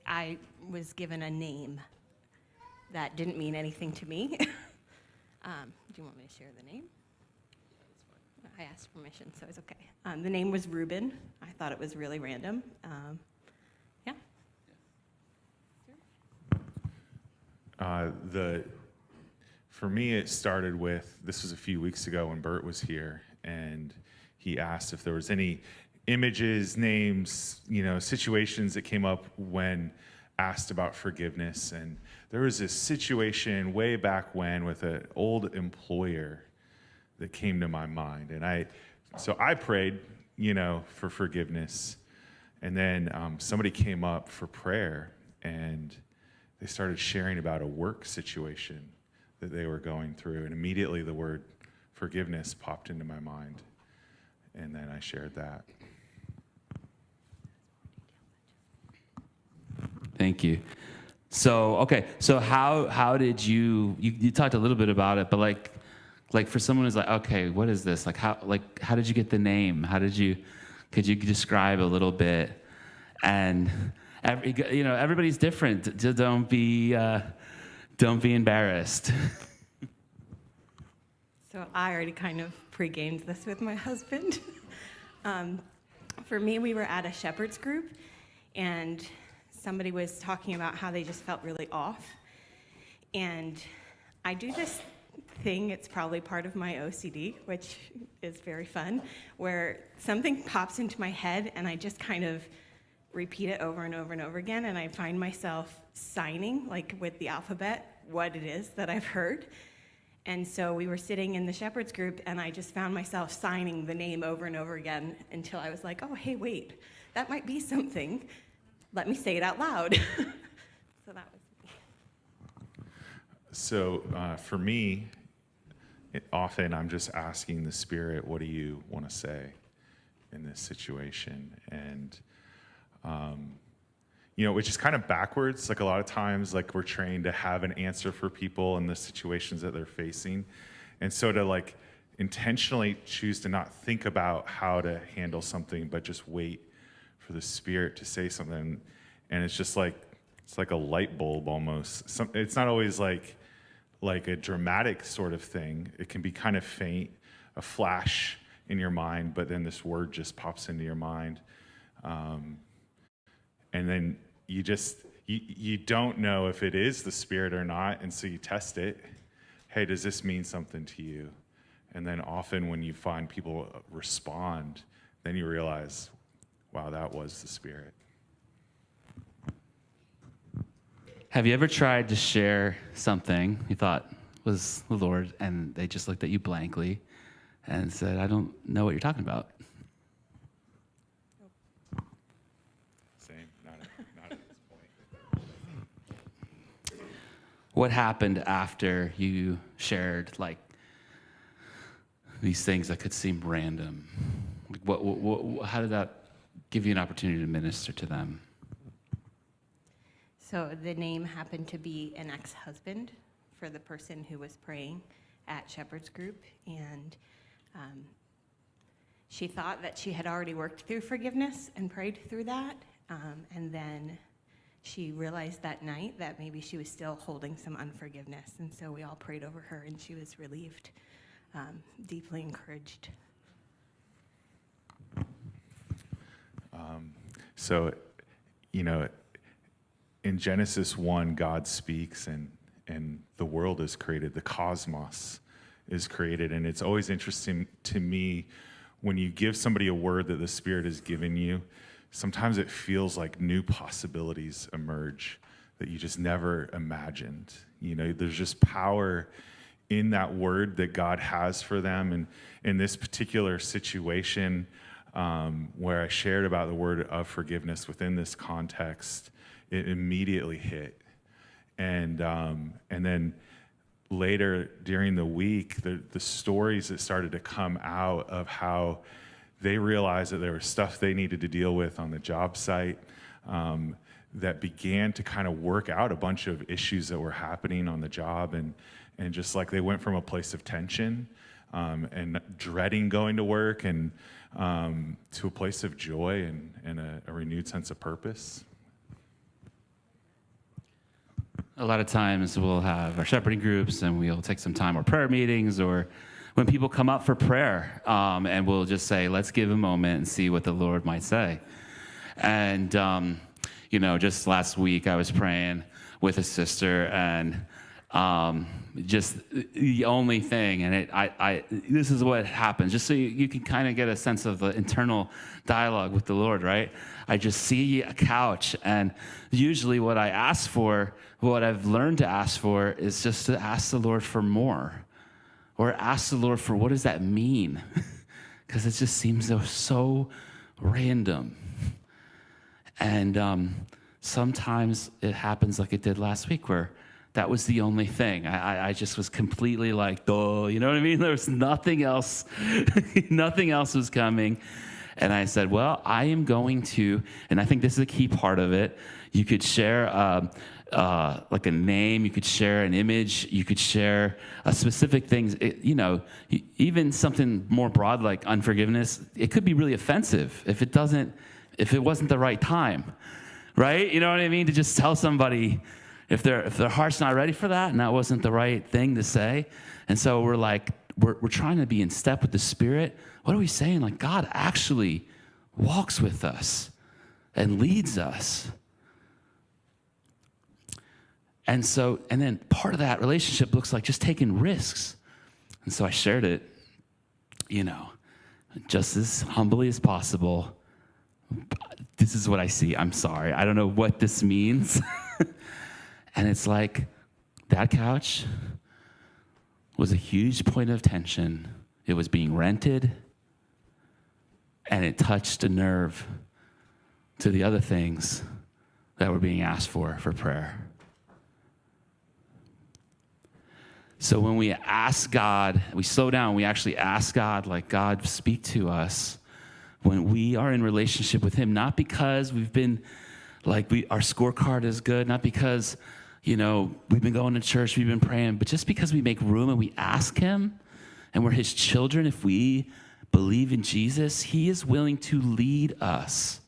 I was given a name that didn't mean anything to me. Do you want me to share the name? I asked permission, so it's okay. The name was Reuben. I thought it was really random. Yeah. For me, it started with, this was a few weeks ago when Bert was here, and he asked if there was any images, names, situations that came up when asked about forgiveness. And there was this situation way back when with an old employer that came to my mind. And I prayed, for forgiveness. And then somebody came up for prayer, and they started sharing about a work situation that they were going through. And immediately the word forgiveness popped into my mind. And then I shared that. Thank you. So how did you talked a little bit about it, but like for someone who's like, okay, what is this? How did you get the name? Could you describe a little bit? And everybody's different. Just don't be embarrassed. So I already kind of pre-gamed this with my husband. For me, we were at a shepherd's group, and somebody was talking about how they just felt really off. And I do this thing, it's probably part of my OCD, which is very fun, where something pops into my head and I just kind of repeat it over and over and over again, and I find myself signing, like with the alphabet, what it is that I've heard. And so we were sitting in the shepherd's group, and I just found myself signing the name over and over again until I was like, oh, hey, wait, that might be something. Let me say it out loud. So that was me. So for me, often I'm just asking the Spirit, what do you want to say in this situation? And, which is kind of backwards. Like a lot of times, like we're trained to have an answer for people in the situations that they're facing. And so to intentionally choose to not think about how to handle something, but just wait for the Spirit to say something. And it's just it's like a light bulb almost. It's not always like a dramatic sort of thing. It can be kind of faint, a flash in your mind, but then this word just pops into your mind. And then you don't know if it is the Spirit or not, and so you test it. Hey, does this mean something to you? And then often when you find people respond, then you realize, wow, that was the Spirit. Have you ever tried to share something you thought was the Lord, and they just looked at you blankly and said, I don't know what you're talking about? Same, not at this point. What happened after you shared these things that could seem random? How did that give you an opportunity to minister to them? So the name happened to be an ex-husband for the person who was praying at Shepherd's Group, and she thought that she had already worked through forgiveness and prayed through that, and then she realized that night that maybe she was still holding some unforgiveness, and so we all prayed over her, and she was relieved, deeply encouraged. In Genesis 1, God speaks, and the world is created, the cosmos is created. And it's always interesting to me when you give somebody a word that the Spirit has given you, sometimes it feels like new possibilities emerge that you just never imagined. There's just power in that word that God has for them. And in this particular situation, where I shared about the word of forgiveness within this context, it immediately hit. And then later during the week, the stories that started to come out of how they realized that there was stuff they needed to deal with on the job site, that began to kind of work out a bunch of issues that were happening on the job. And just like they went from a place of tension and dreading going to work and to a place of joy and a renewed sense of purpose. a lot of times we'll have our shepherding groups and we'll take some time or prayer meetings, or when people come up for prayer, and we'll just say, let's give a moment and see what the Lord might say. And, just last week I was praying with a sister, and just the only thing, and this is what happens, just so you can kind of get a sense of the internal dialogue with the Lord, right? I just see a couch, and usually what I ask for, what I've learned to ask for, is just to ask the Lord for more, or ask the Lord for, what does that mean? Because it just seems so random. And sometimes it happens like it did last week, where that was the only thing. I just was completely like, duh, you know what I mean? There was nothing else. Nothing else was coming. And I said, well, I am going to, and I think this is a key part of it. You could share like a name, you could share an image, you could share specific things. Even something more broad like unforgiveness, it could be really offensive if it wasn't the right time, right? You know what I mean? To just tell somebody, if their heart's not ready for that, and that wasn't the right thing to say. And so we're trying to be in step with the Spirit. What are we saying? Like, God actually walks with us and leads us. And then part of that relationship looks like just taking risks. And so I shared it, just as humbly as possible. This is what I see. I'm sorry. I don't know what this means. And it's like, that couch was a huge point of tension. It was being rented, and it touched a nerve to the other things that were being asked for prayer. So when we ask God, we slow down, we actually ask God, like, God, speak to us. When we are in relationship with him, not because we've been, our scorecard is good, not because, we've been going to church, we've been praying, but just because we make room and we ask him, and we're his children, if we believe in Jesus, he is willing to lead us